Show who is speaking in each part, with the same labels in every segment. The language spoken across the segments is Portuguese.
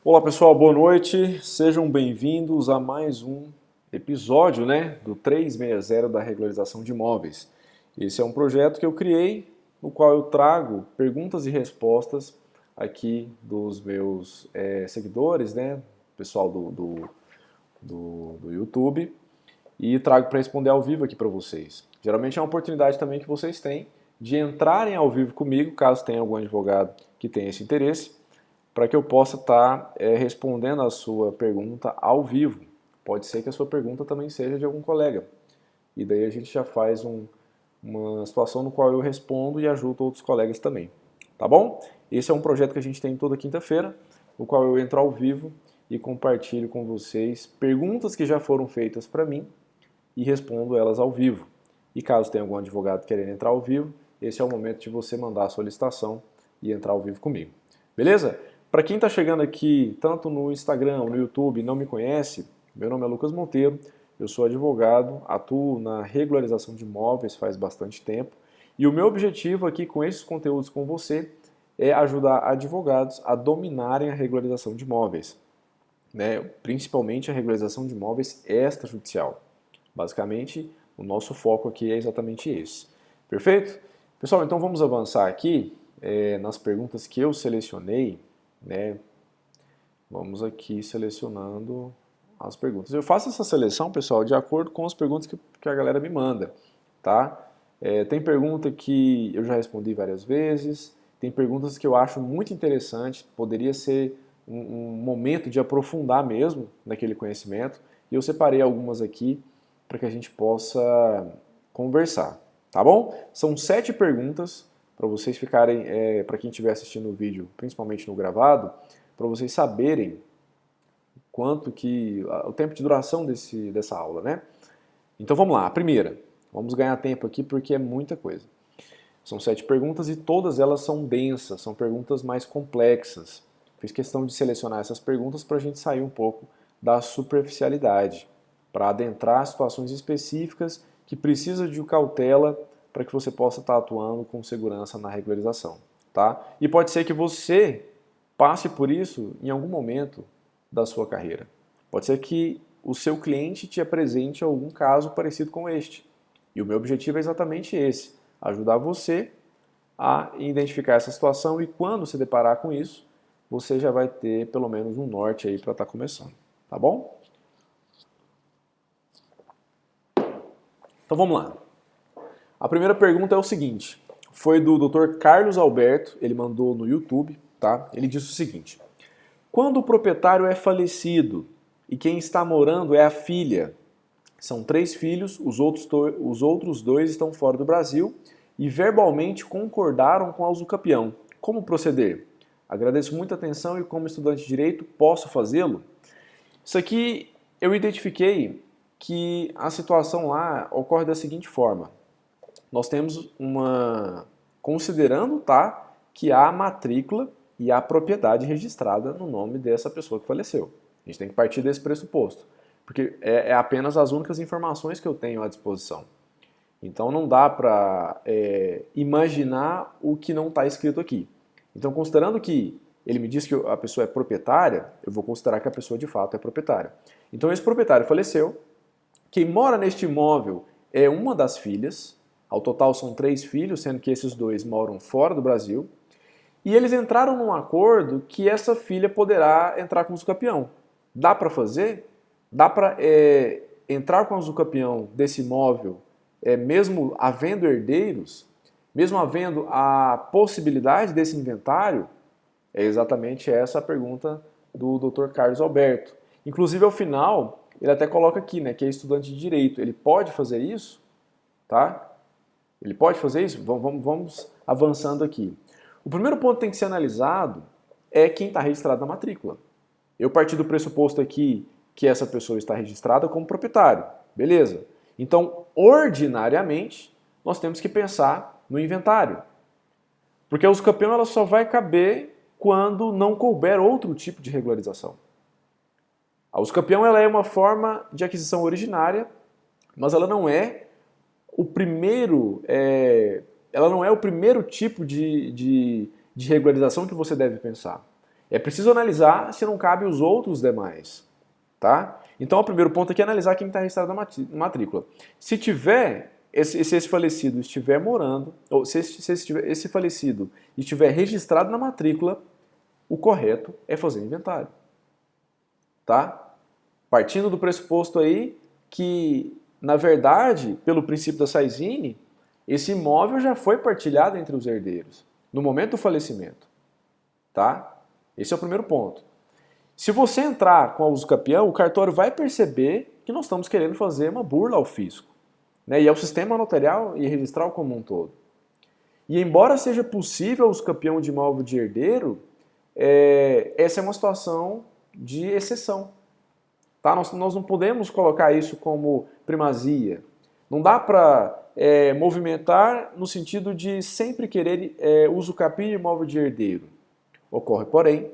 Speaker 1: Olá pessoal, boa noite, sejam bem-vindos a mais um episódio do 360 da regularização de imóveis. Esse é um projeto que eu criei, no qual eu trago perguntas e respostas aqui dos meus seguidores, pessoal do YouTube, e trago para responder ao vivo aqui para vocês. Geralmente é uma oportunidade também que vocês têm de entrarem ao vivo comigo, caso tenha algum advogado que tenha esse interesse, para que eu possa estar respondendo a sua pergunta ao vivo. Pode ser que a sua pergunta também seja de algum colega. E daí a gente já faz uma situação no qual eu respondo e ajudo outros colegas também. Tá bom? Esse é um projeto que a gente tem toda quinta-feira, no qual eu entro ao vivo e compartilho com vocês perguntas que já foram feitas para mim e respondo elas ao vivo. E caso tenha algum advogado querendo entrar ao vivo, esse é o momento de você mandar a solicitação e entrar ao vivo comigo. Beleza? Para quem está chegando aqui, tanto no Instagram ou no YouTube, e não me conhece, meu nome é Lucas Monteiro, eu sou advogado, atuo na regularização de imóveis faz bastante tempo, e o meu objetivo aqui com esses conteúdos com você é ajudar advogados a dominarem a regularização de imóveis, principalmente a regularização de imóveis extrajudicial. Basicamente, o nosso foco aqui é exatamente esse. Perfeito? Pessoal, então vamos avançar aqui nas perguntas que eu selecionei. Vamos aqui selecionando as perguntas. Eu faço essa seleção, pessoal, de acordo com as perguntas que a galera me manda, tá? Tem pergunta que eu já respondi várias vezes, tem perguntas que eu acho muito interessante, poderia ser um momento de aprofundar mesmo naquele conhecimento, e eu separei algumas aqui para que a gente possa conversar, tá bom? São 7 perguntas para vocês ficarem, para quem estiver assistindo o vídeo, principalmente no gravado, para vocês saberem quanto que o tempo de duração dessa aula, né? Então vamos lá, a primeira. Vamos ganhar tempo aqui porque é muita coisa. São 7 perguntas e todas elas são densas, são perguntas mais complexas. Fiz questão de selecionar essas perguntas para a gente sair um pouco da superficialidade, para adentrar situações específicas que precisam de cautela para que você possa estar atuando com segurança na regularização, tá? E pode ser que você passe por isso em algum momento da sua carreira. Pode ser que o seu cliente te apresente algum caso parecido com este. E o meu objetivo é exatamente esse, ajudar você a identificar essa situação e quando se deparar com isso, você já vai ter pelo menos um norte aí para estar começando, tá bom? Então vamos lá. A primeira pergunta é o seguinte, foi do Dr. Carlos Alberto, ele mandou no YouTube, tá? Ele disse o seguinte: quando o proprietário é falecido e quem está morando é a filha, são 3 filhos, os outros 2 estão fora do Brasil e verbalmente concordaram com a usucapião. Como proceder? Agradeço muita atenção e como estudante de direito posso fazê-lo? Isso aqui eu identifiquei que a situação lá ocorre da seguinte forma. Nós temos considerando, tá, que há a matrícula e a propriedade registrada no nome dessa pessoa que faleceu. A gente tem que partir desse pressuposto, porque é apenas as únicas informações que eu tenho à disposição. Então não dá para imaginar o que não está escrito aqui. Então, considerando que ele me diz que a pessoa é proprietária, eu vou considerar que a pessoa de fato é proprietária. Então esse proprietário faleceu, quem mora neste imóvel é uma das filhas, ao total são 3 filhos, sendo que esses 2 moram fora do Brasil, e eles entraram num acordo que essa filha poderá entrar com o usucapião. Dá para fazer? Dá para entrar com o usucapião desse imóvel, mesmo havendo herdeiros, mesmo havendo a possibilidade desse inventário? É exatamente essa a pergunta do Dr. Carlos Alberto. Inclusive, ao final, ele até coloca aqui, que é estudante de direito. Ele pode fazer isso? Tá? Ele pode fazer isso? Vamos avançando aqui. O primeiro ponto que tem que ser analisado é quem está registrado na matrícula. Eu parti do pressuposto aqui que essa pessoa está registrada como proprietário. Beleza. Então, ordinariamente, nós temos que pensar no inventário. Porque a usucapião ela só vai caber quando não couber outro tipo de regularização. A usucapião ela é uma forma de aquisição originária, mas ela não é o primeiro ela não é o primeiro tipo de regularização que você deve pensar. É preciso analisar se não cabe os outros demais, tá? Então, o primeiro ponto aqui é analisar quem está registrado na matrícula. Se tiver, esse falecido estiver morando, ou se esse falecido estiver registrado na matrícula, o correto é fazer inventário, tá? Partindo do pressuposto aí que, na verdade, pelo princípio da Saizine, esse imóvel já foi partilhado entre os herdeiros no momento do falecimento, tá? Esse é o primeiro ponto. Se você entrar com a usucapião, o cartório vai perceber que nós estamos querendo fazer uma burla ao fisco, né? E ao sistema notarial e registral como um todo. E embora seja possível a usucapião de imóvel de herdeiro, essa é uma situação de exceção. Tá? Nós não podemos colocar isso como primazia. Não dá para movimentar no sentido de sempre querer usucapião de imóvel de herdeiro. Ocorre, porém,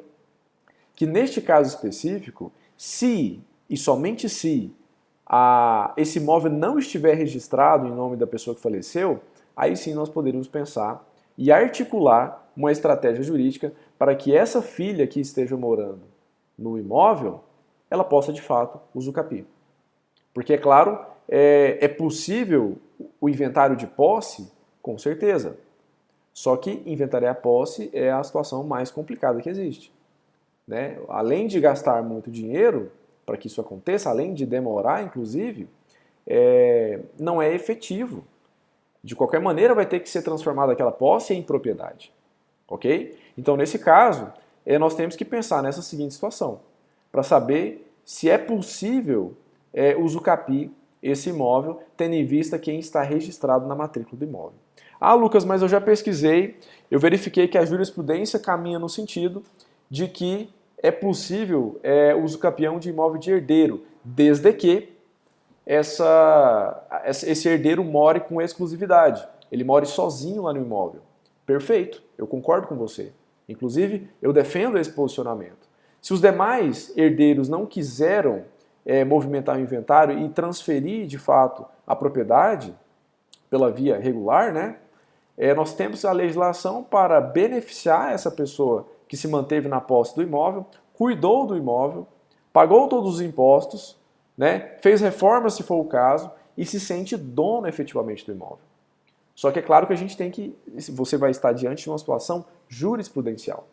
Speaker 1: que neste caso específico, se e somente se esse imóvel não estiver registrado em nome da pessoa que faleceu, aí sim nós poderíamos pensar e articular uma estratégia jurídica para que essa filha que esteja morando no imóvel, ela possa de fato usucapiar. Porque, é claro, é possível o inventário de posse, com certeza. Só que inventariar a posse é a situação mais complicada que existe, né? Além de gastar muito dinheiro para que isso aconteça, além de demorar, inclusive, não é efetivo. De qualquer maneira, vai ter que ser transformada aquela posse em propriedade. Ok? Então, nesse caso, nós temos que pensar nessa seguinte situação, para saber se é possível usucapiar esse imóvel, tendo em vista quem está registrado na matrícula do imóvel. Ah, Lucas, mas eu já pesquisei, eu verifiquei que a jurisprudência caminha no sentido de que é possível usucapião de imóvel de herdeiro, desde que esse herdeiro more com exclusividade. Ele more sozinho lá no imóvel. Perfeito, eu concordo com você. Inclusive, eu defendo esse posicionamento. Se os demais herdeiros não quiseram movimentar o inventário e transferir, de fato, a propriedade pela via regular, né? Nós temos a legislação para beneficiar essa pessoa que se manteve na posse do imóvel, cuidou do imóvel, pagou todos os impostos, né? Fez reformas se for o caso e se sente dono efetivamente do imóvel. Só que é claro que a gente tem que, você vai estar diante de uma situação jurisprudencial.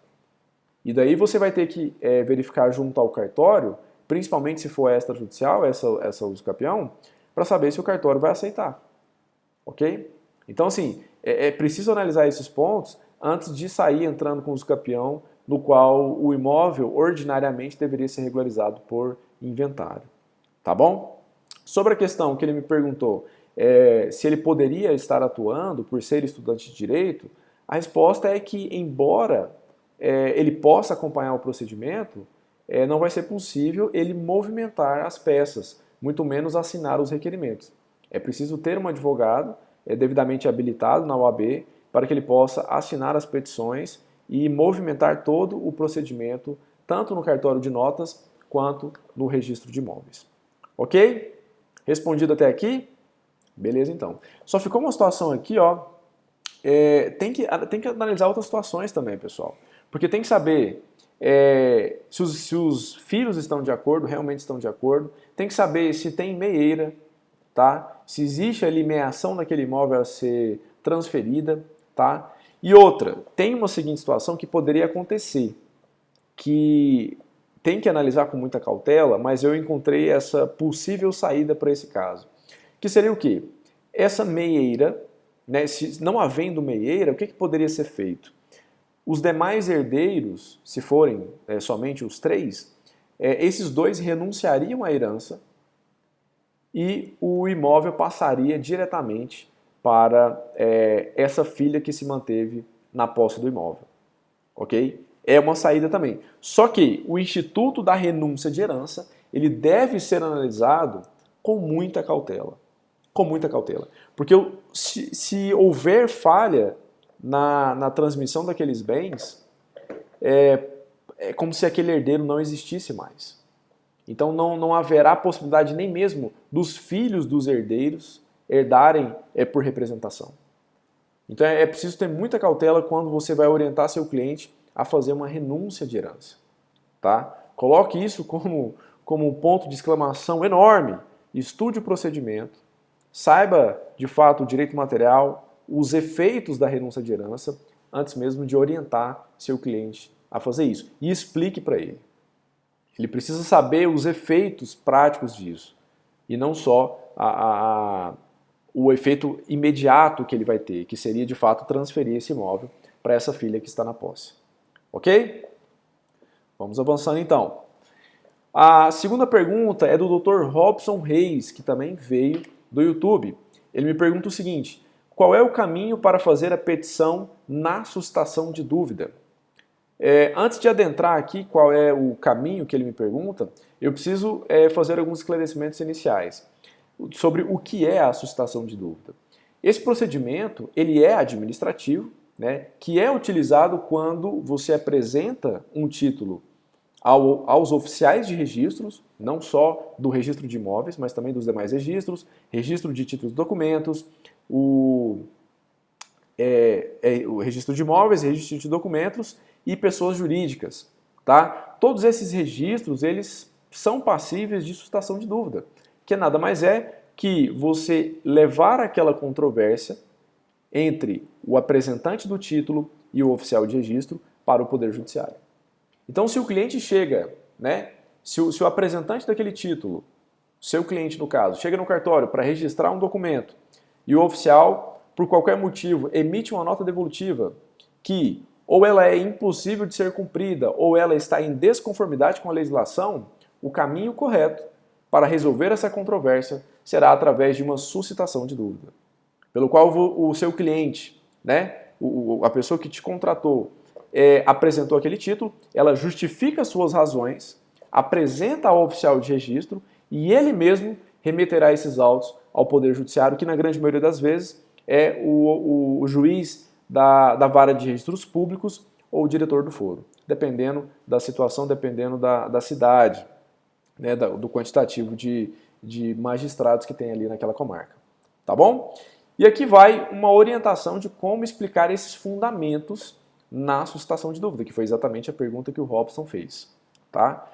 Speaker 1: E daí você vai ter que verificar junto ao cartório, principalmente se for extrajudicial, essa usucapião, para saber se o cartório vai aceitar. Ok? Então, assim, é preciso analisar esses pontos antes de sair entrando com o usucapião, no qual o imóvel ordinariamente deveria ser regularizado por inventário. Tá bom? Sobre a questão que ele me perguntou, se ele poderia estar atuando por ser estudante de direito, a resposta é que, embora ele possa acompanhar o procedimento, não vai ser possível ele movimentar as peças, muito menos assinar os requerimentos. É preciso ter um advogado devidamente habilitado na OAB para que ele possa assinar as petições e movimentar todo o procedimento, tanto no cartório de notas quanto no registro de imóveis. Ok? Respondido até aqui? Beleza, então. Só ficou uma situação aqui, ó. Tem que analisar outras situações também, pessoal. Porque tem que saber se os filhos estão de acordo, realmente estão de acordo. Tem que saber se tem meieira, tá? Se existe ali meação naquele imóvel a ser transferida, tá? E outra, tem uma seguinte situação que poderia acontecer, que tem que analisar com muita cautela, mas eu encontrei essa possível saída para esse caso. Que seria o quê? Essa meieira, né, se não havendo meieira, o que poderia ser feito? Os demais herdeiros, se forem somente os 3, esses 2 renunciariam à herança e o imóvel passaria diretamente para essa filha que se manteve na posse do imóvel. Ok? É uma saída também. Só que o instituto da renúncia de herança, ele deve ser analisado com muita cautela. Com muita cautela. Porque se houver falha na transmissão daqueles bens, é como se aquele herdeiro não existisse mais. Então não haverá possibilidade nem mesmo dos filhos dos herdeiros herdarem por representação. Então é preciso ter muita cautela quando você vai orientar seu cliente a fazer uma renúncia de herança. Tá? Coloque isso como um ponto de exclamação enorme. Estude o procedimento, saiba de fato o direito material, os efeitos da renúncia de herança, antes mesmo de orientar seu cliente a fazer isso. E explique para ele. Ele precisa saber os efeitos práticos disso. E não só o efeito imediato que ele vai ter, que seria de fato transferir esse imóvel para essa filha que está na posse. Ok? Vamos avançando então. A segunda pergunta é do Dr. Robson Reis, que também veio do YouTube. Ele me pergunta o seguinte: qual é o caminho para fazer a petição na suscitação de dúvida? Antes de adentrar aqui qual é o caminho que ele me pergunta, eu preciso fazer alguns esclarecimentos iniciais sobre o que é a suscitação de dúvida. Esse procedimento ele é administrativo, né, que é utilizado quando você apresenta um título aos oficiais de registros, não só do registro de imóveis, mas também dos demais registros, registro de títulos e documentos, o registro de imóveis, registro de documentos e pessoas jurídicas. Tá? Todos esses registros eles são passíveis de suscitação de dúvida, que nada mais é que você levar aquela controvérsia entre o apresentante do título e o oficial de registro para o Poder Judiciário. Então, se o cliente chega, né, se o apresentante daquele título, seu cliente no caso, chega no cartório para registrar um documento e o oficial, por qualquer motivo, emite uma nota devolutiva que ou ela é impossível de ser cumprida ou ela está em desconformidade com a legislação, o caminho correto para resolver essa controvérsia será através de uma suscitação de dúvida, pelo qual o seu cliente, né, a pessoa que te contratou, apresentou aquele título, ela justifica suas razões, apresenta ao oficial de registro e ele mesmo remeterá esses autos ao Poder Judiciário, que na grande maioria das vezes é o juiz da vara de registros públicos ou o diretor do foro, dependendo da situação, dependendo da cidade, né, do quantitativo de magistrados que tem ali naquela comarca. Tá bom? E aqui vai uma orientação de como explicar esses fundamentos na suscitação de dúvida, que foi exatamente a pergunta que o Robson fez. Tá?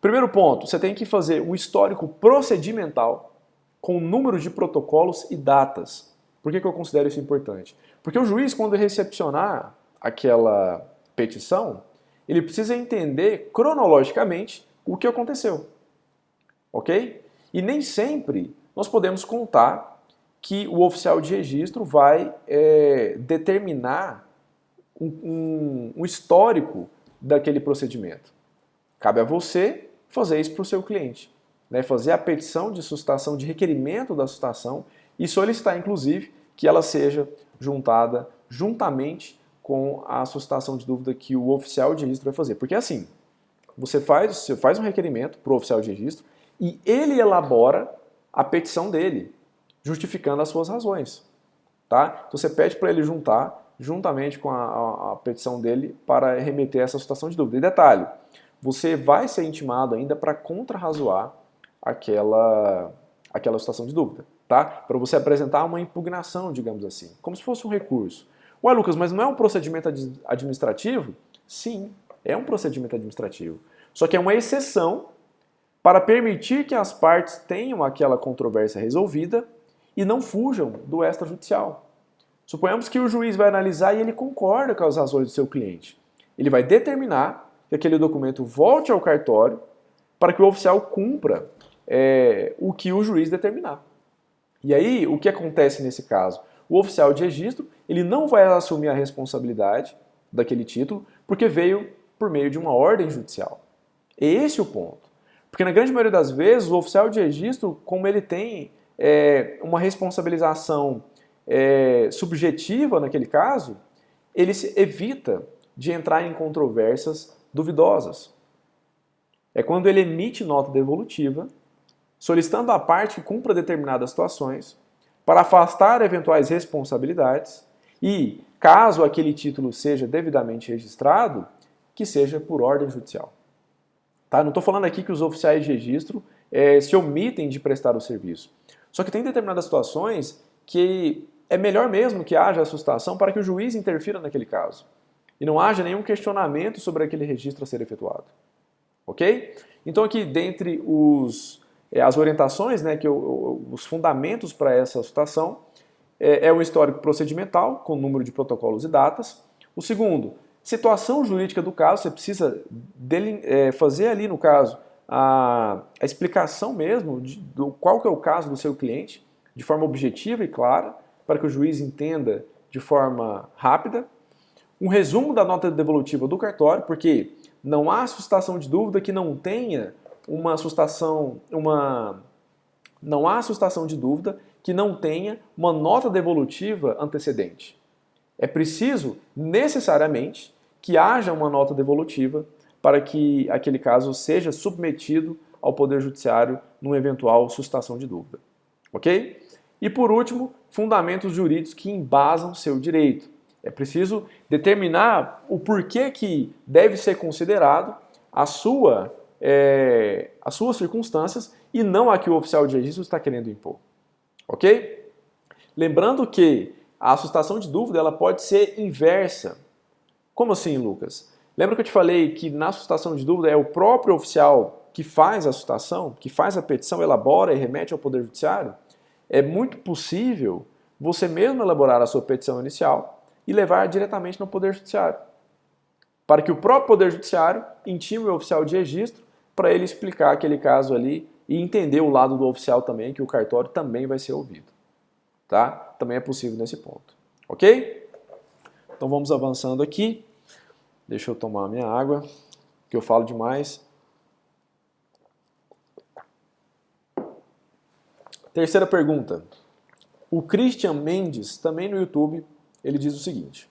Speaker 1: Primeiro ponto, você tem que fazer um histórico procedimental com número de protocolos e datas. Por que eu considero isso importante? Porque o juiz, quando recepcionar aquela petição, ele precisa entender cronologicamente o que aconteceu. Ok? E nem sempre nós podemos contar que o oficial de registro vai determinar um histórico daquele procedimento. Cabe a você fazer isso para o seu cliente, né? Fazer a petição de suscitação, de requerimento da suscitação e solicitar, inclusive, que ela seja juntada juntamente com a suscitação de dúvida que o oficial de registro vai fazer. Porque assim, você faz um requerimento para o oficial de registro e ele elabora a petição dele, justificando as suas razões. Tá? Então você pede para ele juntar, juntamente com a petição dele, para remeter essa suscitação de dúvida. E detalhe, você vai ser intimado ainda para contrarrazoar aquela suscitação de dúvida. Tá? Para você apresentar uma impugnação, digamos assim, como se fosse um recurso. Ué, Lucas, mas não é um procedimento administrativo? Sim, é um procedimento administrativo. Só que é uma exceção para permitir que as partes tenham aquela controvérsia resolvida e não fujam do extrajudicial. Suponhamos que o juiz vai analisar e ele concorda com as razões do seu cliente. Ele vai determinar que aquele documento volte ao cartório para que o oficial cumpra o que o juiz determinar. E aí, o que acontece nesse caso? O oficial de registro ele não vai assumir a responsabilidade daquele título porque veio por meio de uma ordem judicial. Esse é o ponto. Porque na grande maioria das vezes, o oficial de registro, como ele tem uma responsabilização subjetiva naquele caso, ele se evita de entrar em controvérsias duvidosas. É quando ele emite nota devolutiva, solicitando à parte que cumpra determinadas situações, para afastar eventuais responsabilidades e, caso aquele título seja devidamente registrado, que seja por ordem judicial. Tá? Não estou falando aqui que os oficiais de registro se omitem de prestar o serviço. Só que tem determinadas situações que é melhor mesmo que haja a suscitação para que o juiz interfira naquele caso. e não haja nenhum questionamento sobre aquele registro a ser efetuado. Ok? Então aqui, dentre as orientações, né, os fundamentos para essa situação, é o histórico procedimental, com número de protocolos e datas. O segundo, situação jurídica do caso, você precisa fazer ali no caso a explicação mesmo do qual que é o caso do seu cliente, de forma objetiva e clara, para que o juiz entenda de forma rápida. Um resumo da nota devolutiva do cartório, porque não há sustação de dúvida que não tenha não há sustação de dúvida que não tenha uma nota devolutiva antecedente. É preciso, necessariamente, que haja uma nota devolutiva para que aquele caso seja submetido ao Poder Judiciário numa eventual sustação de dúvida. Ok? E por último, fundamentos jurídicos que embasam seu direito. É preciso determinar o porquê que deve ser considerado as suas circunstâncias e não a que o oficial de registro está querendo impor. Ok? Lembrando que a sustação de dúvida ela pode ser inversa. Como assim, Lucas? Lembra que eu te falei que na sustação de dúvida é o próprio oficial que faz a sustação, que faz a petição, elabora e remete ao Poder Judiciário? É muito possível você mesmo elaborar a sua petição inicial e levar diretamente no Poder Judiciário, para que o próprio Poder Judiciário intime o oficial de registro para ele explicar aquele caso ali e entender o lado do oficial também, que o cartório também vai ser ouvido. Tá? Também é possível nesse ponto. Ok? Então vamos avançando aqui. Deixa eu tomar a minha água, que eu falo demais. Terceira pergunta. O Christian Mendes, também no YouTube, ele diz o seguinte: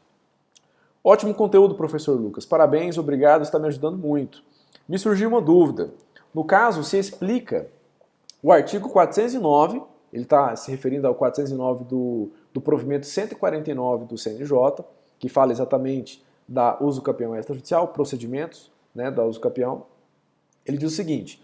Speaker 1: ótimo conteúdo, professor Lucas. Parabéns, obrigado, está me ajudando muito. Me surgiu uma dúvida. No caso, se explica o artigo 409, ele está se referindo ao 409 do provimento 149 do CNJ, que fala exatamente da uso capião extrajudicial, procedimentos, né, da uso capião. Ele diz o seguinte: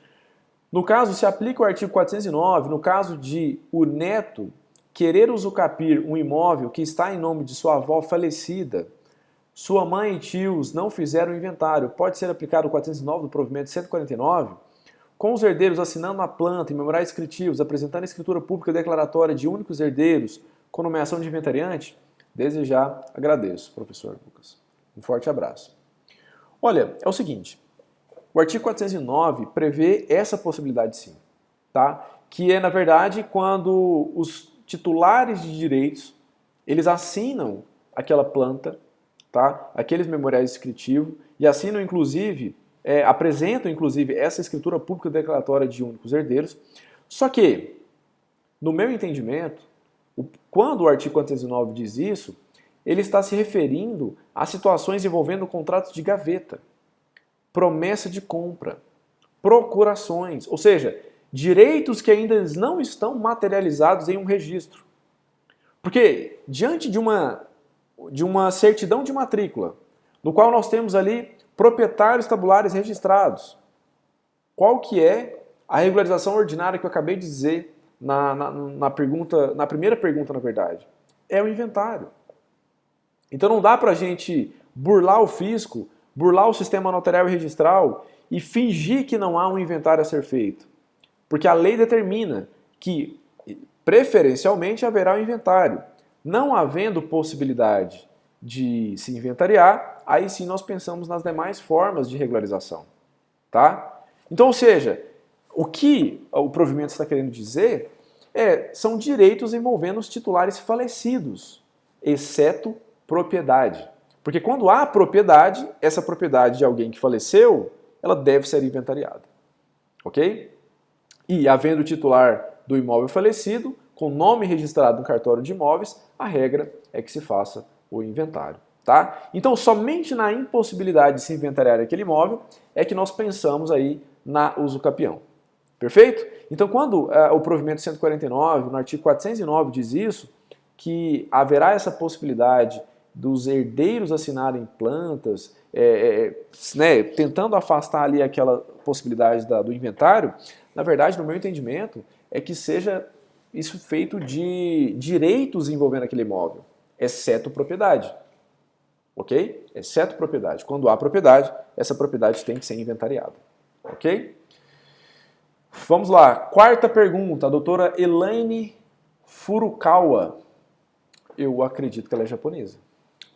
Speaker 1: no caso, se aplica o artigo 409, no caso de o neto querer usucapir um imóvel que está em nome de sua avó falecida, sua mãe e tios não fizeram o inventário, pode ser aplicado o 409 do provimento 149, com os herdeiros assinando a planta e memoriais descritivos, apresentando a escritura pública declaratória de únicos herdeiros com nomeação de inventariante? Desde já agradeço, professor Lucas. Um forte abraço. Olha, é o seguinte, o artigo 409 prevê essa possibilidade sim, tá? Que é, na verdade, quando os titulares de direitos, eles assinam aquela planta, tá? Aqueles memoriais descritivos, e assinam, inclusive, apresentam, inclusive, essa escritura pública declaratória de únicos herdeiros. Só que, no meu entendimento, quando o artigo 409 diz isso, ele está se referindo a situações envolvendo contratos de gaveta, promessa de compra, procurações, ou seja, direitos que ainda não estão materializados em um registro. Porque diante de uma certidão de matrícula, no qual nós temos ali proprietários tabulares registrados, qual que é a regularização ordinária que eu acabei de dizer na primeira pergunta, na verdade? É o inventário. Então não dá para a gente burlar o fisco, burlar o sistema notarial e registral e fingir que não há um inventário a ser feito. Porque a lei determina que, preferencialmente, haverá um inventário. Não havendo possibilidade de se inventariar, aí sim nós pensamos nas demais formas de regularização. Tá? Então, ou seja, o que o provimento está querendo dizer são direitos envolvendo os titulares falecidos, exceto propriedade. Porque quando há propriedade, essa propriedade de alguém que faleceu, ela deve ser inventariada. Ok? E havendo o titular do imóvel falecido, com nome registrado no cartório de imóveis, a regra é que se faça o inventário. Tá? Então, somente na impossibilidade de se inventariar aquele imóvel é que nós pensamos aí na usucapião. Perfeito? Então, quando o provimento 149, no artigo 409, diz isso, que haverá essa possibilidade dos herdeiros assinarem plantas, tentando afastar ali aquela possibilidade do inventário, na verdade, no meu entendimento, é que seja isso feito de direitos envolvendo aquele imóvel, exceto propriedade. ok? Exceto propriedade. Quando há propriedade, essa propriedade tem que ser inventariada, ok? Vamos lá, quarta pergunta, a doutora Elaine Furukawa. Eu acredito que ela é japonesa.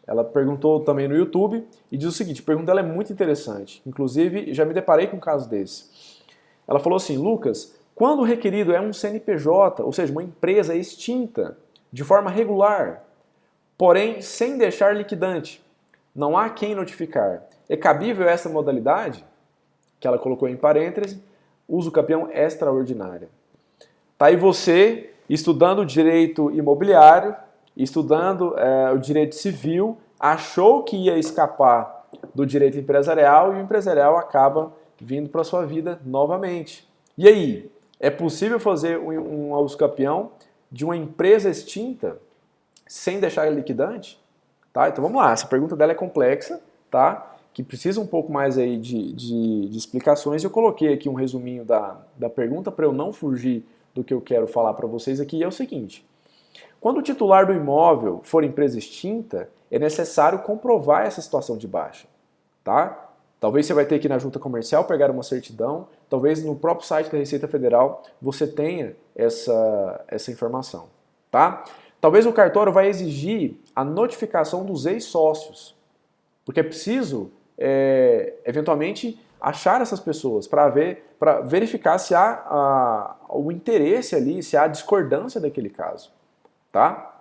Speaker 1: Ela perguntou também no YouTube e diz o seguinte, a pergunta dela é muito interessante. Inclusive, já me deparei com um caso desse. Ela falou assim, Lucas, quando o requerido é um CNPJ, ou seja, uma empresa extinta, de forma regular, porém sem deixar liquidante, não há quem notificar. É cabível essa modalidade? Que ela colocou em parêntese, uso campeão extraordinária. Tá aí você estudando direito imobiliário, estudando o direito civil, achou que ia escapar do direito empresarial e o empresarial acaba vindo para a sua vida novamente. E aí, é possível fazer um uso campeão de uma empresa extinta sem deixar liquidante? Tá? Então vamos lá, essa pergunta dela é complexa, tá? Que precisa um pouco mais aí de explicações. Eu coloquei aqui um resuminho da pergunta para eu não fugir do que eu quero falar para vocês aqui. E é o seguinte, quando o titular do imóvel for empresa extinta, é necessário comprovar essa situação de baixa, tá? Talvez você vai ter que ir na junta comercial pegar uma certidão, talvez no próprio site da Receita Federal você tenha essa informação, tá? Talvez o cartório vai exigir a notificação dos ex-sócios, porque é preciso, eventualmente, achar essas pessoas para verificar se há o interesse ali, se há discordância daquele caso. Tá?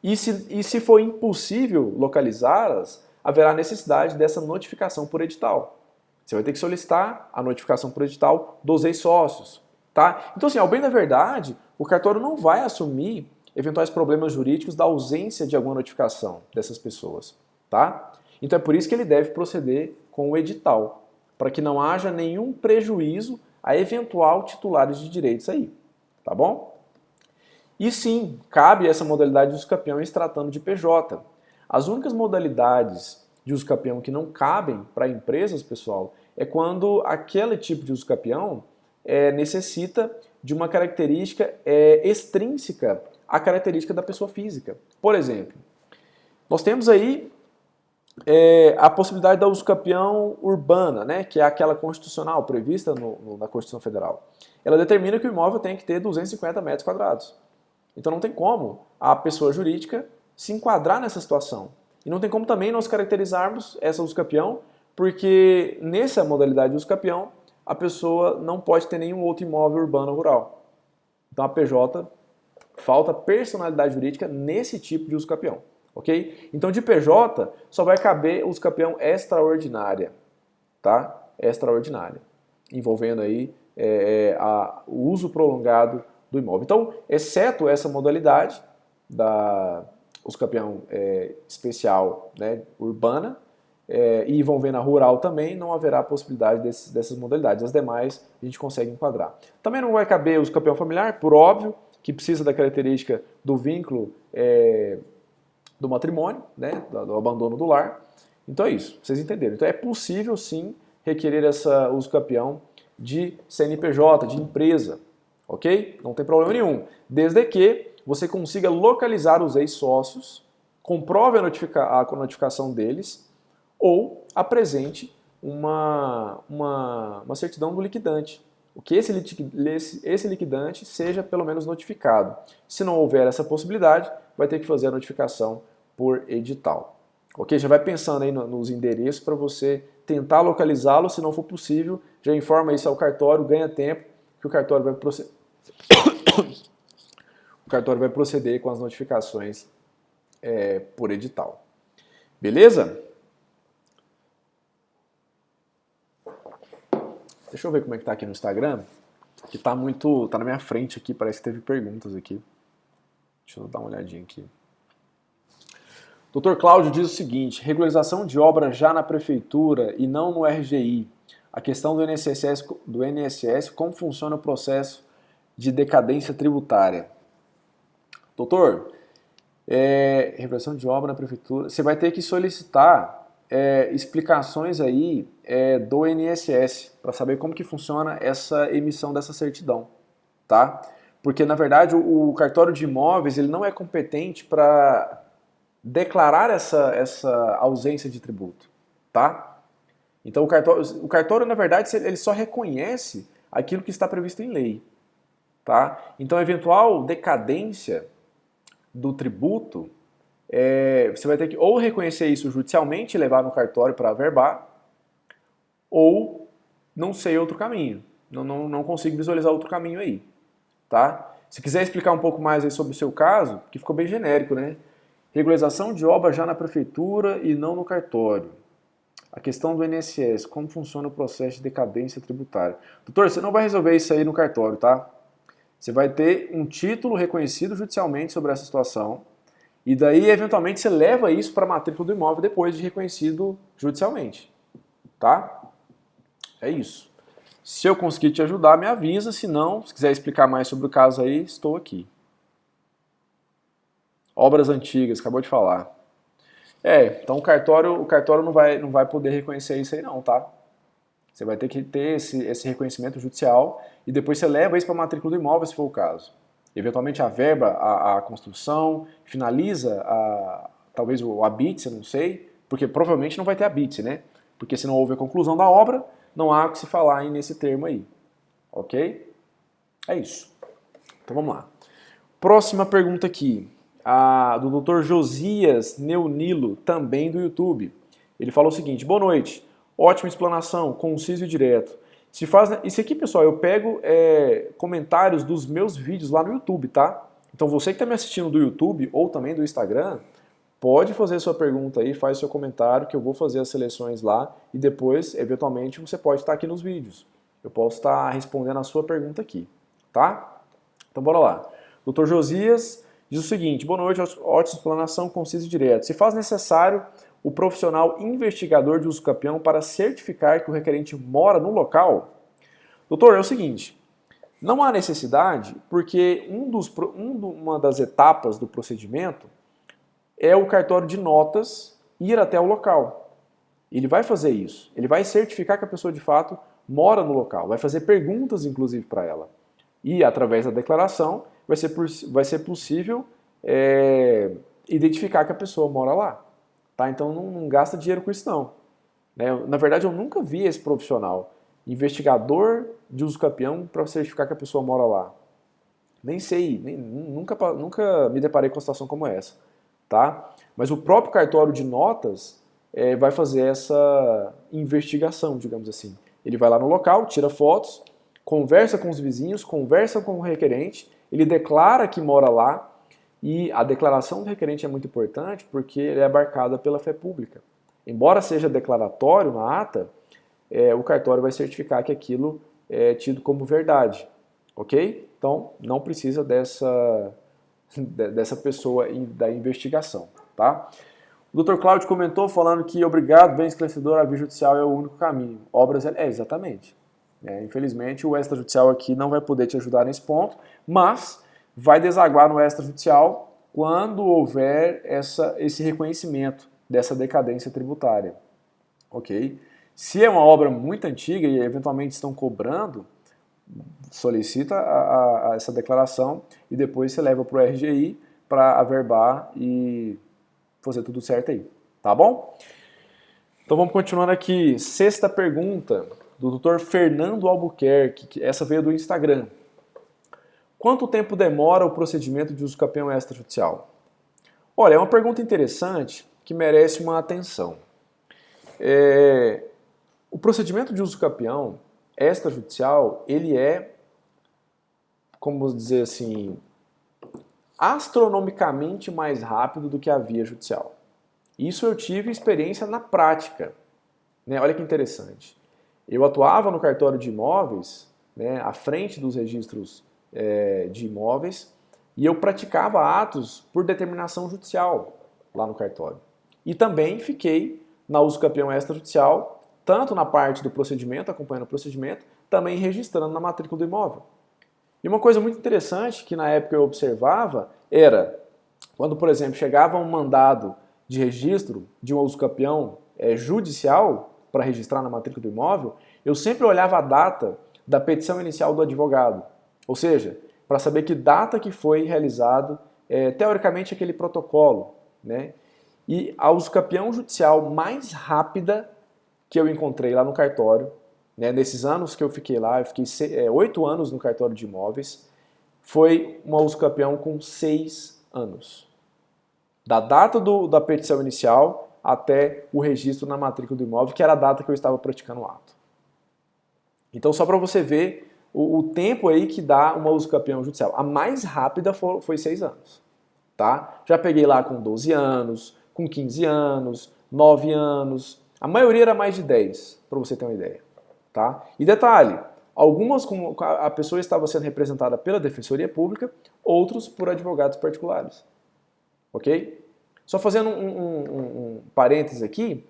Speaker 1: E se for impossível localizá-las, haverá necessidade dessa notificação por edital. Você vai ter que solicitar a notificação por edital dos ex-sócios. Tá? Então, assim, ao bem da verdade, o cartório não vai assumir eventuais problemas jurídicos da ausência de alguma notificação dessas pessoas. Tá? Então é por isso que ele deve proceder com o edital, para que não haja nenhum prejuízo a eventual titulares de direitos aí. Tá bom? E sim, cabe essa modalidade de uso campeão em se tratando de PJ. As únicas modalidades de uso campeão que não cabem para empresas, pessoal, é quando aquele tipo de uso campeão necessita de uma característica extrínseca à característica da pessoa física. Por exemplo, nós temos aí a possibilidade da uso campeão urbana, né, que é aquela constitucional prevista na Constituição Federal. Ela determina que o imóvel tem que ter 250 metros quadrados. Então não tem como a pessoa jurídica se enquadrar nessa situação. E não tem como também nós caracterizarmos essa uso campeão, porque nessa modalidade de uso campeão, a pessoa não pode ter nenhum outro imóvel urbano ou rural. Então a PJ, falta personalidade jurídica nesse tipo de uso campeão. Ok? Então de PJ só vai caber uso campeão extraordinária. Tá? Extraordinária. Envolvendo aí o uso prolongado do imóvel. Então, exceto essa modalidade da uso campeão especial, né, urbana, e vão ver na rural também, não haverá possibilidade dessas modalidades. As demais a gente consegue enquadrar. Também não vai caber o uso campeão familiar, por óbvio, que precisa da característica do vínculo do matrimônio, né, do abandono do lar. Então é isso, vocês entenderam. Então é possível sim requerer essa uso campeão de CNPJ, de empresa. Ok? Não tem problema nenhum. Desde que você consiga localizar os ex-sócios, comprove a notificação deles ou apresente uma certidão do liquidante. O que esse liquidante seja pelo menos notificado. Se não houver essa possibilidade, vai ter que fazer a notificação por edital. Ok? Já vai pensando aí nos endereços para você tentar localizá-lo. Se não for possível, já informa isso ao cartório, ganha tempo, que o cartório vai proceder. O cartório vai proceder com as notificações por edital. Beleza? Deixa eu ver como é que tá aqui no Instagram, que tá na minha frente aqui, parece que teve perguntas aqui. Deixa eu dar uma olhadinha aqui. Dr. Cláudio diz o seguinte, regularização de obra já na prefeitura e não no RGI. A questão do INSS, como funciona o processo de decadência tributária. Doutor, regulação de obra na prefeitura, você vai ter que solicitar explicações aí do INSS para saber como que funciona essa emissão dessa certidão, tá? Porque, na verdade, o cartório de imóveis ele não é competente para declarar essa ausência de tributo, tá? Então o cartório, na verdade, ele só reconhece aquilo que está previsto em lei, tá? Então a eventual decadência do tributo, você vai ter que ou reconhecer isso judicialmente e levar no cartório para averbar, ou não sei outro caminho. Não consigo visualizar outro caminho aí, tá? Se quiser explicar um pouco mais aí sobre o seu caso, que ficou bem genérico, né? Regularização de obra já na prefeitura e não no cartório. A questão do INSS, como funciona o processo de decadência tributária. Doutor, você não vai resolver isso aí no cartório, tá? Você vai ter um título reconhecido judicialmente sobre essa situação e daí, eventualmente, você leva isso para a matrícula do imóvel depois de reconhecido judicialmente, tá? É isso. Se eu conseguir te ajudar, me avisa. Se não, se quiser explicar mais sobre o caso aí, estou aqui. Obras antigas, acabou de falar. Então o cartório não vai poder reconhecer isso aí não, tá? Você vai ter que ter esse reconhecimento judicial e depois você leva isso para a matrícula do imóvel, se for o caso. Eventualmente averba a construção, finaliza talvez o habite, eu não sei, porque provavelmente não vai ter habite, né? Porque se não houve a conclusão da obra, não há o que se falar aí nesse termo aí. Ok? É isso. Então vamos lá. Próxima pergunta aqui. Do Dr. Josias Neunilo, também do YouTube. Ele falou o seguinte: boa noite, ótima explanação, conciso e direto. Isso aqui, pessoal, eu pego comentários dos meus vídeos lá no YouTube, tá? Então você que está me assistindo do YouTube ou também do Instagram, pode fazer sua pergunta aí, faz seu comentário que eu vou fazer as seleções lá e depois, eventualmente, você pode estar aqui nos vídeos. Eu posso estar respondendo a sua pergunta aqui, tá? Então bora lá. Dr. Josias diz o seguinte: boa noite, ótima explanação, concisa e direto. Se faz necessário o profissional investigador de uso campeão para certificar que o requerente mora no local? Doutor, é o seguinte, não há necessidade porque uma das etapas do procedimento é o cartório de notas ir até o local. Ele vai fazer isso, ele vai certificar que a pessoa de fato mora no local, vai fazer perguntas inclusive para ela. E através da declaração vai ser possível identificar que a pessoa mora lá. Tá? Então não gasta dinheiro com isso não. Na verdade eu nunca vi esse profissional, investigador de uso campeão, para certificar que a pessoa mora lá. Nem sei, nunca me deparei com uma situação como essa. Tá? Mas o próprio cartório de notas vai fazer essa investigação, digamos assim. Ele vai lá no local, tira fotos, conversa com os vizinhos, conversa com o requerente, ele declara que mora lá e a declaração do requerente é muito importante porque ele é abarcada pela fé pública. Embora seja declaratório na ata, o cartório vai certificar que aquilo é tido como verdade, ok? Então não precisa dessa pessoa da investigação, tá? O Dr. Cláudio comentou falando que obrigado, bem esclarecedor, a via judicial é o único caminho. Obras exatamente. Infelizmente o extrajudicial aqui não vai poder te ajudar nesse ponto, mas vai desaguar no extrajudicial quando houver esse reconhecimento dessa decadência tributária, ok? Se é uma obra muito antiga e eventualmente estão cobrando, solicita essa declaração e depois você leva para o RGI para averbar e fazer tudo certo aí, tá bom? Então vamos continuando aqui. Sexta pergunta do Dr. Fernando Albuquerque, que essa veio do Instagram. Quanto tempo demora o procedimento de uso campeão extrajudicial? Olha, é uma pergunta interessante que merece uma atenção. O procedimento de uso campeão extrajudicial, ele é, como dizer assim, astronomicamente mais rápido do que a via judicial. Isso eu tive experiência na prática. Olha que interessante. Eu atuava no cartório de imóveis, à frente dos registros de imóveis, e eu praticava atos por determinação judicial lá no cartório. E também fiquei na uso campeão extrajudicial, tanto na parte do procedimento, acompanhando o procedimento, também registrando na matrícula do imóvel. E uma coisa muito interessante que na época eu observava era, quando, por exemplo, chegava um mandado de registro de um uso campeão judicial para registrar na matrícula do imóvel, eu sempre olhava a data da petição inicial do advogado. Ou seja, para saber que data que foi realizado, teoricamente, aquele protocolo. E a usucapião judicial mais rápida que eu encontrei lá no cartório, né, nesses anos que eu fiquei lá, eu fiquei 8 anos no cartório de imóveis, foi uma usucapião com 6 anos. Da data da petição inicial até o registro na matrícula do imóvel, que era a data que eu estava praticando o ato. Então, só para você ver o tempo aí que dá uma usucapião judicial. A mais rápida foi 6 anos. Tá? Já peguei lá com 12 anos, com 15 anos, 9 anos. A maioria era mais de 10, para você ter uma ideia. Tá? E detalhe, algumas a pessoa estava sendo representada pela Defensoria Pública, outros por advogados particulares. Ok? Só fazendo um parênteses aqui,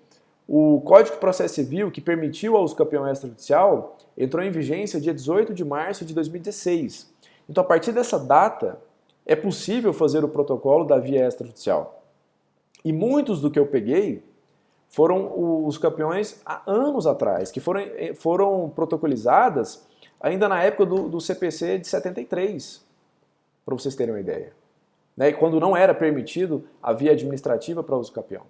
Speaker 1: o Código de Processo Civil, que permitiu a usucapião extrajudicial, entrou em vigência dia 18 de março de 2016. Então, a partir dessa data, é possível fazer o protocolo da via extrajudicial. E muitos do que eu peguei foram os campeões há anos atrás, que foram protocolizadas ainda na época do CPC de 73, para vocês terem uma ideia. Né? Quando não era permitido a via administrativa para usucapião.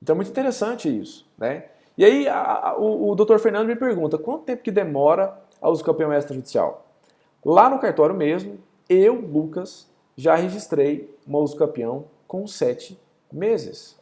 Speaker 1: Então é muito interessante isso. Né? E aí o Dr. Fernando me pergunta, quanto tempo que demora a usucapião extrajudicial? Lá no cartório mesmo, eu, Lucas, já registrei uma usucapião com 7 meses.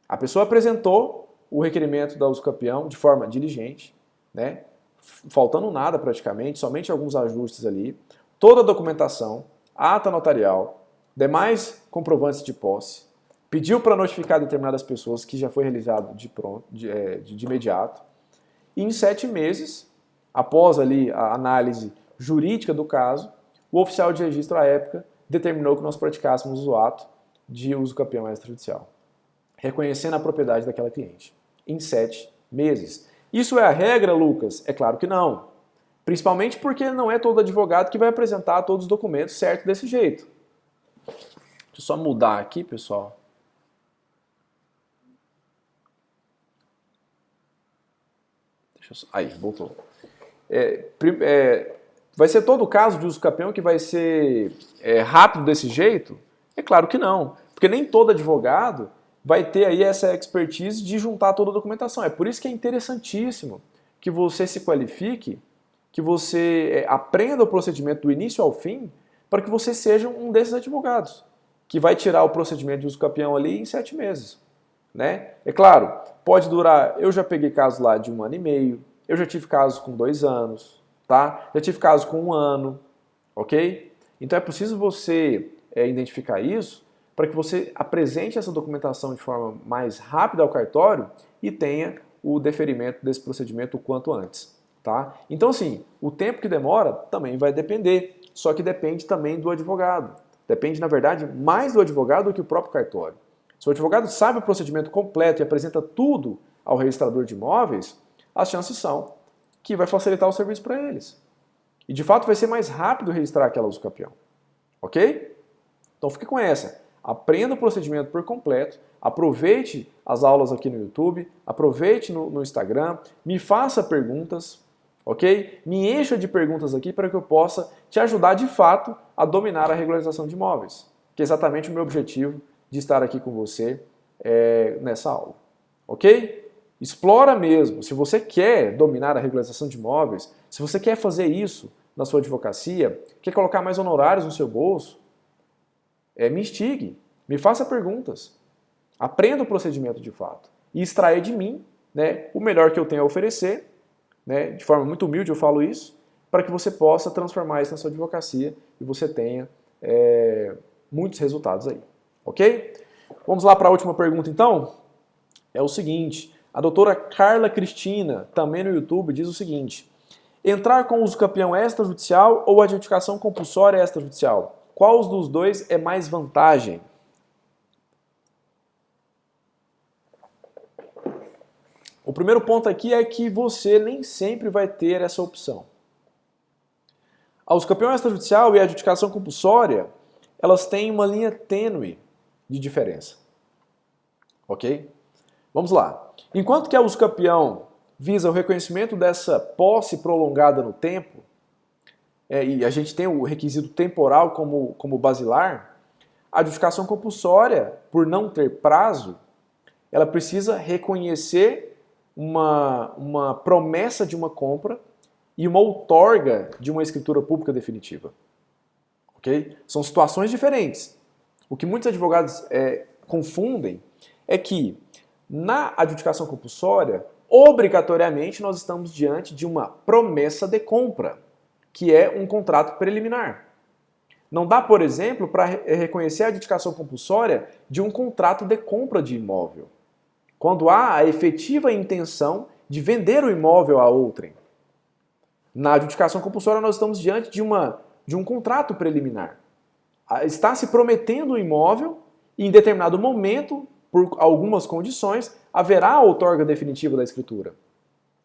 Speaker 1: A pessoa apresentou o requerimento da usucapião de forma diligente, né? Faltando nada praticamente, somente alguns ajustes ali, toda a documentação, ata notarial, demais comprovantes de posse, pediu para notificar determinadas pessoas que já foi realizado de imediato, e em 7 meses, após ali a análise jurídica do caso, o oficial de registro à época determinou que nós praticássemos o ato de usucapião extrajudicial, reconhecendo a propriedade daquela cliente, em 7 meses. Isso é a regra, Lucas? É claro que não. Principalmente porque não é todo advogado que vai apresentar todos os documentos certo desse jeito. Deixa eu só mudar aqui, pessoal. Aí, voltou. Vai ser todo o caso de usucapião que vai ser rápido desse jeito? É claro que não. Porque nem todo advogado vai ter aí essa expertise de juntar toda a documentação. É por isso que é interessantíssimo que você se qualifique, que você aprenda o procedimento do início ao fim, para que você seja um desses advogados, que vai tirar o procedimento de usucapião ali em 7 meses. Né? É claro, pode durar, eu já peguei casos lá de 1 ano e meio, eu já tive casos com 2 anos, tá? Já tive casos com 1 ano, ok? Então é preciso você identificar isso para que você apresente essa documentação de forma mais rápida ao cartório e tenha o deferimento desse procedimento o quanto antes. Tá? Então, assim, o tempo que demora também vai depender, só que depende também do advogado. Depende, na verdade, mais do advogado do que o próprio cartório. Se o advogado sabe o procedimento completo e apresenta tudo ao registrador de imóveis, as chances são que vai facilitar o serviço para eles. E, de fato, vai ser mais rápido registrar aquela usucapião. Ok? Então, fique com essa. Aprenda o procedimento por completo, aproveite as aulas aqui no YouTube, aproveite no Instagram, me faça perguntas, ok? Me encha de perguntas aqui para que eu possa te ajudar de fato a dominar a regularização de imóveis, que é exatamente o meu objetivo de estar aqui com você nessa aula, ok? Explora mesmo, se você quer dominar a regularização de imóveis, se você quer fazer isso na sua advocacia, quer colocar mais honorários no seu bolso, me instigue, me faça perguntas, aprenda o procedimento de fato e extraia de mim, né, o melhor que eu tenho a oferecer, né, de forma muito humilde eu falo isso, para que você possa transformar isso na sua advocacia e você tenha muitos resultados aí, ok? Vamos lá para a última pergunta então? É o seguinte, a doutora Carla Cristina, também no YouTube, diz o seguinte: entrar com usucapião extrajudicial ou adjudicação compulsória extrajudicial? Qual dos dois é mais vantagem? O primeiro ponto aqui é que você nem sempre vai ter essa opção. A usucapião extrajudicial e a adjudicação compulsória, elas têm uma linha tênue de diferença. Ok? Vamos lá. Enquanto que a usucapião visa o reconhecimento dessa posse prolongada no tempo, e a gente tem o requisito temporal como basilar, A adjudicação compulsória, por não ter prazo, ela precisa reconhecer uma promessa de uma compra e uma outorga de uma escritura pública definitiva. Okay? São situações diferentes. O que muitos advogados confundem é que na adjudicação compulsória, obrigatoriamente nós estamos diante de uma promessa de compra, que é um contrato preliminar. Não dá, por exemplo, para reconhecer a adjudicação compulsória de um contrato de compra de imóvel, quando há a efetiva intenção de vender o imóvel a outrem. Na adjudicação compulsória nós estamos diante de um contrato preliminar. Está se prometendo o imóvel e em determinado momento, por algumas condições, haverá a outorga definitiva da escritura.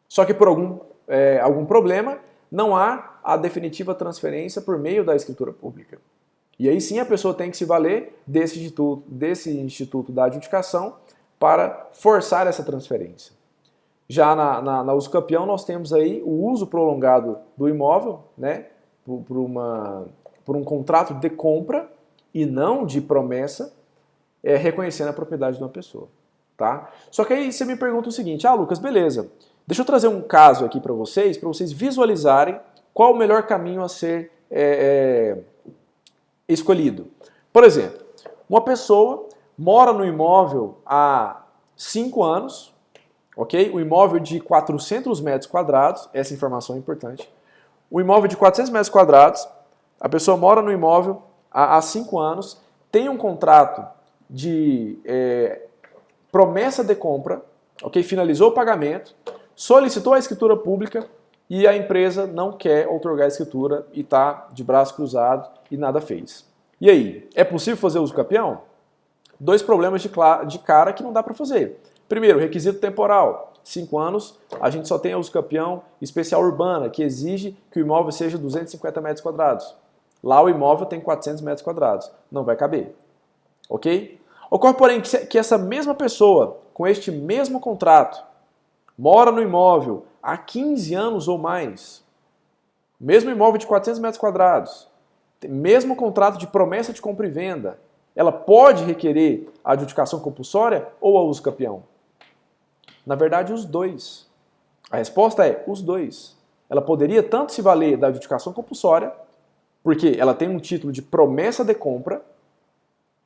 Speaker 1: Só que por algum problema, não há a definitiva transferência por meio da escritura pública. E aí sim a pessoa tem que se valer desse instituto da adjudicação para forçar essa transferência. Já na uso campeão nós temos aí o uso prolongado do imóvel, né, por um contrato de compra e não de promessa, reconhecendo a propriedade de uma pessoa. Tá? Só que aí você me pergunta o seguinte, Lucas, beleza, deixa eu trazer um caso aqui para vocês visualizarem qual o melhor caminho a ser escolhido. Por exemplo, uma pessoa mora no imóvel há 5 anos, ok? O imóvel de 400 metros quadrados, essa informação é importante. O imóvel de 400 metros quadrados, a pessoa mora no imóvel há 5 anos, tem um contrato de promessa de compra, ok? Finalizou o pagamento, solicitou a escritura pública e a empresa não quer outorgar a escritura e está de braço cruzado e nada fez. E aí, é possível fazer uso campeão? 2 problemas de cara que não dá para fazer. Primeiro, requisito temporal. 5 anos, a gente só tem a uso campeão especial urbana, que exige que o imóvel seja 250 metros quadrados. Lá o imóvel tem 400 metros quadrados. Não vai caber. Ok? Ocorre, porém, que essa mesma pessoa, com este mesmo contrato, mora no imóvel há 15 anos ou mais. Mesmo imóvel de 400 metros quadrados. Mesmo contrato de promessa de compra e venda. Ela pode requerer a adjudicação compulsória ou a uso campeão? Na verdade, os dois. A resposta é os dois. Ela poderia tanto se valer da adjudicação compulsória, porque ela tem um título de promessa de compra,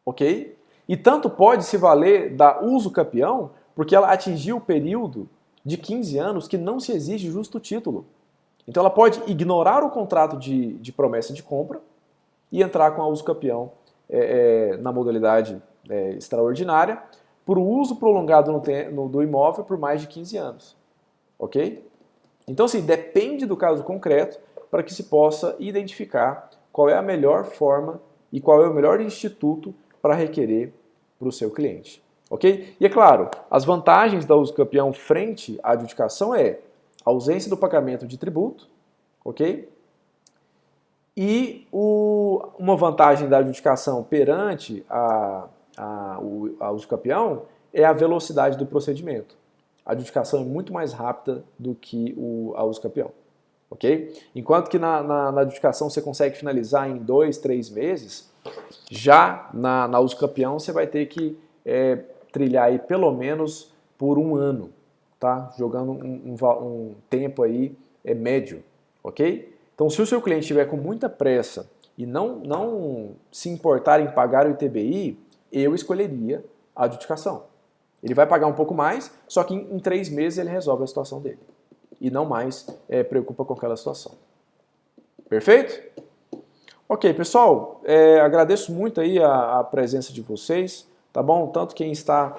Speaker 1: ok? E tanto pode se valer da uso campeão, porque ela atingiu o período de 15 anos que não se exige justo título. Então ela pode ignorar o contrato de promessa de compra e entrar com a uso campeão na modalidade extraordinária por uso prolongado do imóvel por mais de 15 anos. Ok? Então, assim, depende do caso concreto para que se possa identificar qual é a melhor forma e qual é o melhor instituto para requerer para o seu cliente. Ok? E é claro, as vantagens da uso campeão frente à adjudicação é a ausência do pagamento de tributo, ok? E uma vantagem da adjudicação perante a uso campeão é a velocidade do procedimento. A adjudicação é muito mais rápida do que a uso campeão. Ok? Enquanto que na adjudicação você consegue finalizar em 2, 3 meses, já na uso campeão você vai ter que trilhar aí pelo menos por 1 ano, tá? Jogando um tempo aí médio, ok? Então, se o seu cliente estiver com muita pressa e não se importar em pagar o ITBI, eu escolheria a adjudicação. Ele vai pagar um pouco mais, só que em 3 meses ele resolve a situação dele. E não mais preocupa com aquela situação. Perfeito? Ok, pessoal, agradeço muito aí a presença de vocês, tá bom? Tanto quem está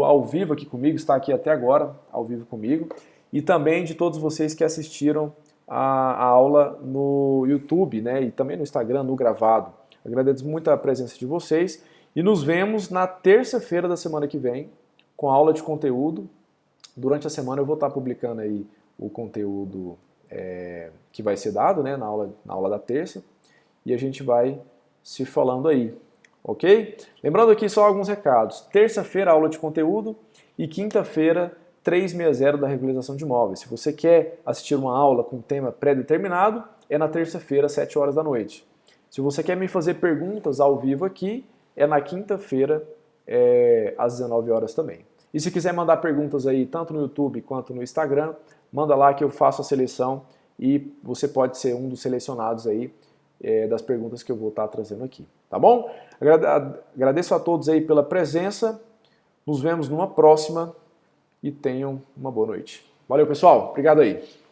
Speaker 1: ao vivo aqui comigo, está aqui até agora, ao vivo comigo, e também de todos vocês que assistiram a aula no YouTube, né, e também no Instagram, no gravado. Agradeço muito a presença de vocês e nos vemos na terça-feira da semana que vem com a aula de conteúdo. Durante a semana eu vou estar publicando aí o conteúdo que vai ser dado, né, na aula da terça, e a gente vai se falando aí, ok? Lembrando aqui só alguns recados. Terça-feira, aula de conteúdo e quinta-feira, 360 da regularização de imóveis. Se você quer assistir uma aula com tema pré-determinado, é na terça-feira, às 7 horas da noite. Se você quer me fazer perguntas ao vivo aqui, é na quinta-feira, às 19 horas também. E se quiser mandar perguntas aí, tanto no YouTube quanto no Instagram, manda lá que eu faço a seleção e você pode ser um dos selecionados aí das perguntas que eu vou estar trazendo aqui, tá bom? Agradeço a todos aí pela presença, nos vemos numa próxima e tenham uma boa noite. Valeu, pessoal, obrigado aí.